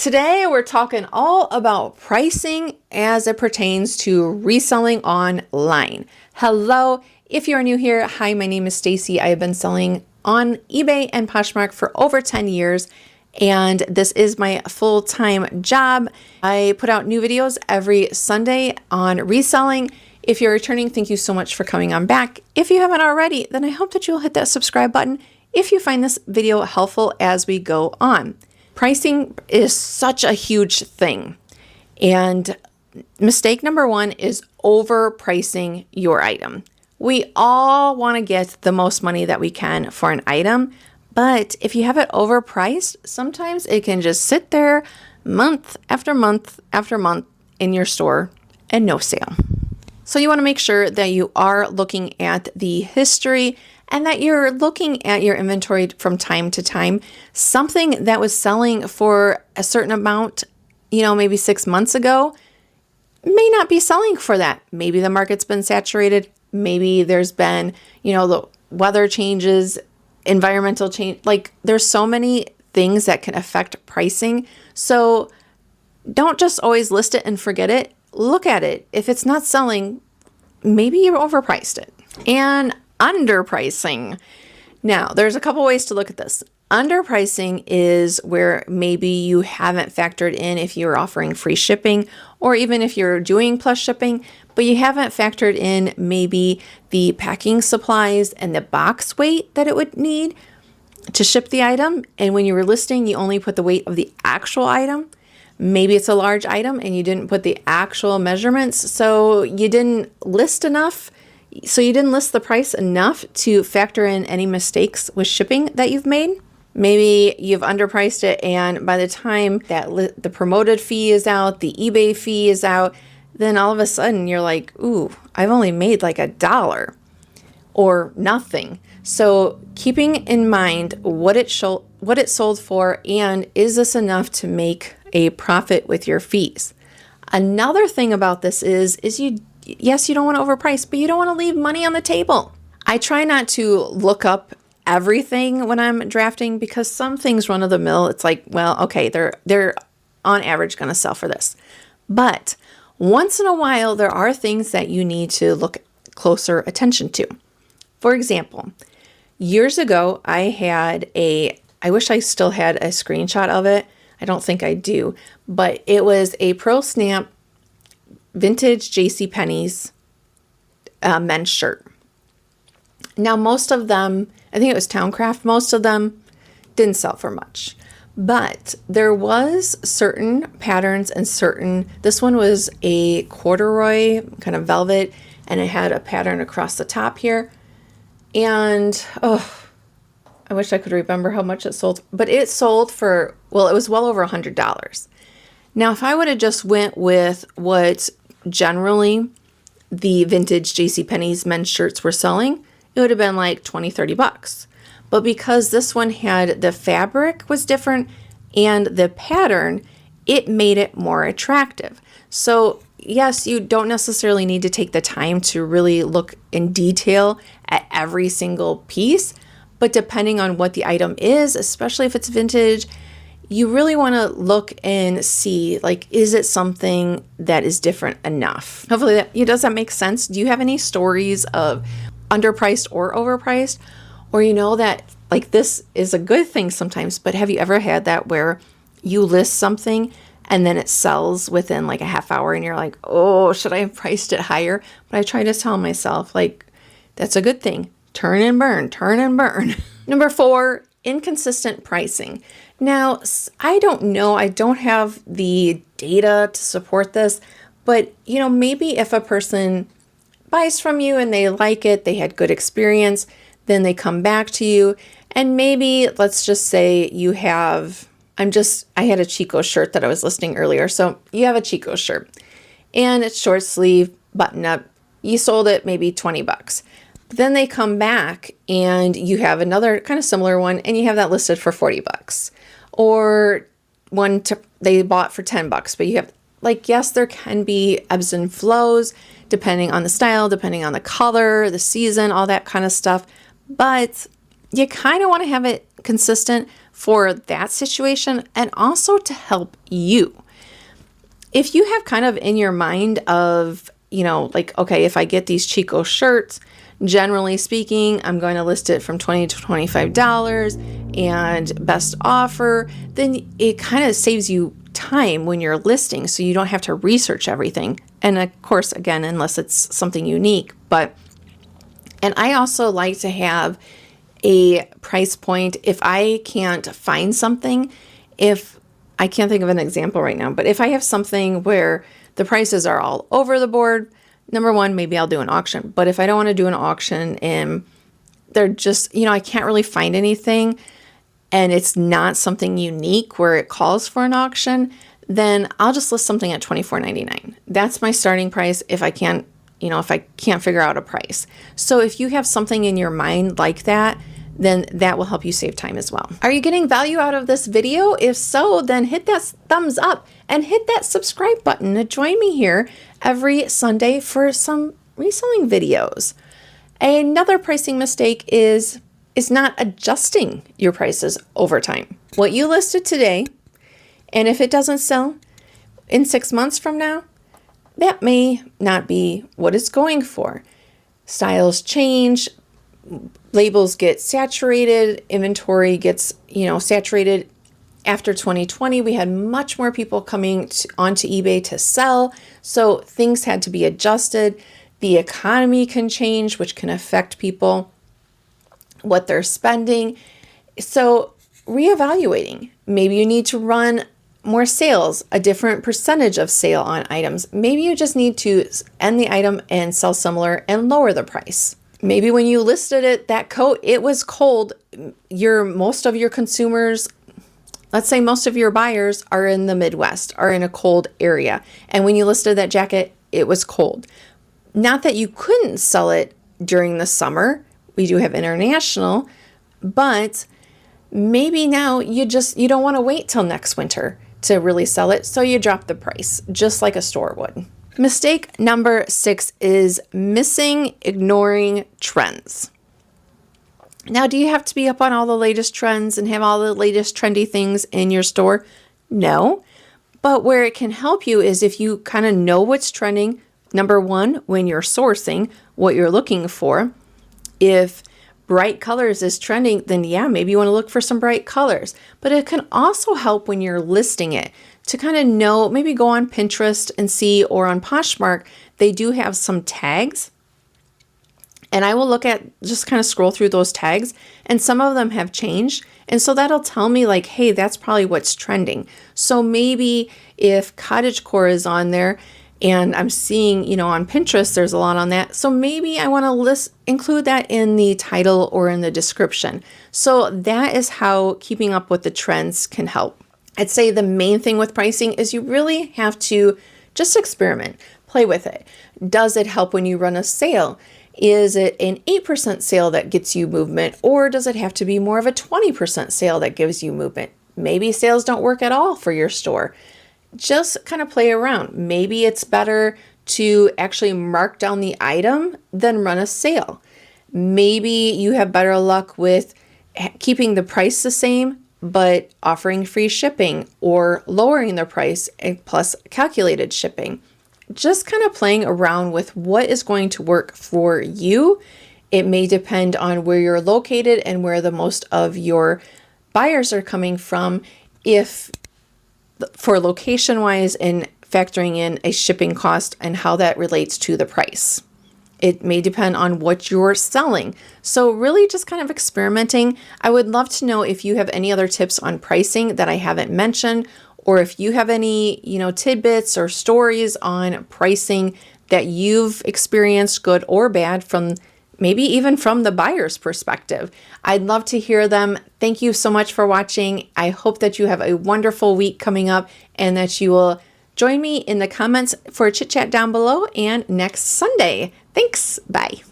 Today, we're talking all about pricing as it pertains to reselling online. Hello, if you're new here, hi, my name is Stacy. I have been selling on eBay and Poshmark for over 10 years, and this is my full-time job. I put out new videos every Sunday on reselling. If you're returning, thank you so much for coming on back. If you haven't already, then I hope that you'll hit that subscribe button if you find this video helpful as we go on. Pricing is such a huge thing. And mistake number one is overpricing your item. We all want to get the most money that we can for an item, but if you have it overpriced, sometimes it can just sit there month after month after month in your store and no sale. So you want to make sure that you are looking at the history and that you're looking at your inventory from time to time. Something that was selling for a certain amount, maybe 6 months ago, may not be selling for that. Maybe the market's been saturated. Maybe there's been, the weather changes, environmental change. Like there's so many things that can affect pricing. So don't just always list it and forget it. Look at it. If it's not selling, maybe you overpriced it. And underpricing. Now, there's a couple ways to look at this. Underpricing is where maybe you haven't factored in if you're offering free shipping, or even if you're doing plus shipping, but you haven't factored in maybe the packing supplies and the box weight that it would need to ship the item. And when you were listing, you only put the weight of the actual item. Maybe it's a large item and you didn't put the actual measurements, so you didn't list enough. So you didn't list the price enough to factor in any mistakes with shipping that you've made. Maybe you've underpriced it, and by the time that the promoted fee is out, the eBay fee is out, then all of a sudden you're like, ooh, I've only made like $1 or nothing. So keeping in mind what it sold for, and is this enough to make a profit with your fees? Another thing about this is yes, you don't want to overprice, but you don't want to leave money on the table. I try not to look up everything when I'm drafting, because some things run of the mill. It's like, well, okay, they're on average going to sell for this. But once in a while, there are things that you need to look closer attention to. For example, years ago, I wish I still had a screenshot of it. I don't think I do, but it was a Pro Snap vintage JCPenney's men's shirt. Now, most of them, I think it was Towncraft, most of them didn't sell for much. But there was certain patterns and this one was a corduroy kind of velvet, and it had a pattern across the top here. And, I wish I could remember how much it sold, but it sold for, it was well over $100. Now, if I would have just went with what generally the vintage JCPenney's men's shirts were selling, it would have been like $20-$30. But because this one had, the fabric was different and the pattern, it made it more attractive. So yes, you don't necessarily need to take the time to really look in detail at every single piece, but depending on what the item is, especially if it's vintage, you really want to look and see, like, is it something that is different enough? Hopefully does that make sense? Do you have any stories of underpriced or overpriced? Or that, like, this is a good thing sometimes, but have you ever had that where you list something and then it sells within like a half hour and you're like, oh, should I have priced it higher? But I try to tell myself, like, that's a good thing. Turn and burn, turn and burn. Number 4, inconsistent pricing. Now, I don't know, I don't have the data to support this, but maybe if a person buys from you and they like it, they had good experience, then they come back to you, and maybe let's just say you have, I had a Chico shirt that I was listing earlier. So you have a Chico shirt and it's short sleeve, button up, you sold it maybe $20. Then they come back and you have another kind of similar one and you have that listed for $40. Or one they bought for $10, but you have, like, yes, there can be ebbs and flows depending on the style, depending on the color, the season, all that kind of stuff. But you kind of want to have it consistent for that situation and also to help you. If you have kind of in your mind of, like, okay, if I get these Chico shirts, generally speaking, I'm going to list it from $20 to $25 and best offer, then it kind of saves you time when you're listing, so you don't have to research everything. And of course, again, unless it's something unique. And I also like to have a price point if I can't find something. If I can't think of an example right now, but if I have something where the prices are all over the board, number one, maybe I'll do an auction. But if I don't want to do an auction and they're just, I can't really find anything and it's not something unique where it calls for an auction, then I'll just list something at $24.99. That's my starting price if I can't, if I can't figure out a price. So if you have something in your mind like that, then that will help you save time as well. Are you getting value out of this video? If so, then hit that thumbs up and hit that subscribe button to join me here every Sunday for some reselling videos. Another pricing mistake is not adjusting your prices over time. What you listed today, and if it doesn't sell in 6 months from now, that may not be what it's going for. Styles change, labels get saturated, inventory gets, saturated. After 2020, we had much more people coming onto eBay to sell, so things had to be adjusted. The economy can change, which can affect people, what they're spending. So reevaluating. Maybe you need to run more sales, a different percentage of sale on items. Maybe you just need to end the item and sell similar and lower the price. Maybe when you listed it, that coat, it was cold. Most of your consumers, let's say most of your buyers are in the Midwest, are in a cold area. And when you listed that jacket, it was cold. Not that you couldn't sell it during the summer. We do have international, but maybe now you don't want to wait till next winter to really sell it. So you drop the price just like a store would. Mistake number 6 is ignoring trends. Now, do you have to be up on all the latest trends and have all the latest trendy things in your store? No. But where it can help you is if you kind of know what's trending, number one, when you're sourcing what you're looking for. If bright colors is trending, then yeah, maybe you want to look for some bright colors. But it can also help when you're listing it to kind of know, maybe go on Pinterest and see, or on Poshmark, they do have some tags. And I will look at, just kind of scroll through those tags, and some of them have changed. And so that'll tell me like, hey, that's probably what's trending. So maybe if cottagecore is on there, and I'm seeing, on Pinterest, there's a lot on that. So maybe I want to include that in the title or in the description. So that is how keeping up with the trends can help. I'd say the main thing with pricing is you really have to just experiment, play with it. Does it help when you run a sale? Is it an 8% sale that gets you movement, or does it have to be more of a 20% sale that gives you movement? Maybe sales don't work at all for your store. Just kind of play around. Maybe it's better to actually mark down the item than run a sale. Maybe you have better luck with keeping the price the same, but offering free shipping or lowering the price plus calculated shipping. Just kind of playing around with what is going to work for you. It may depend on where you're located and where the most of your buyers are coming from. If for location wise and factoring in a shipping cost and how that relates to the price. It may depend on what you're selling. So really just kind of experimenting. I would love to know if you have any other tips on pricing that I haven't mentioned, or if you have any, tidbits or stories on pricing that you've experienced, good or bad, from maybe even from the buyer's perspective. I'd love to hear them. Thank you so much for watching. I hope that you have a wonderful week coming up and that you will join me in the comments for a chit chat down below and next Sunday. Thanks. Bye.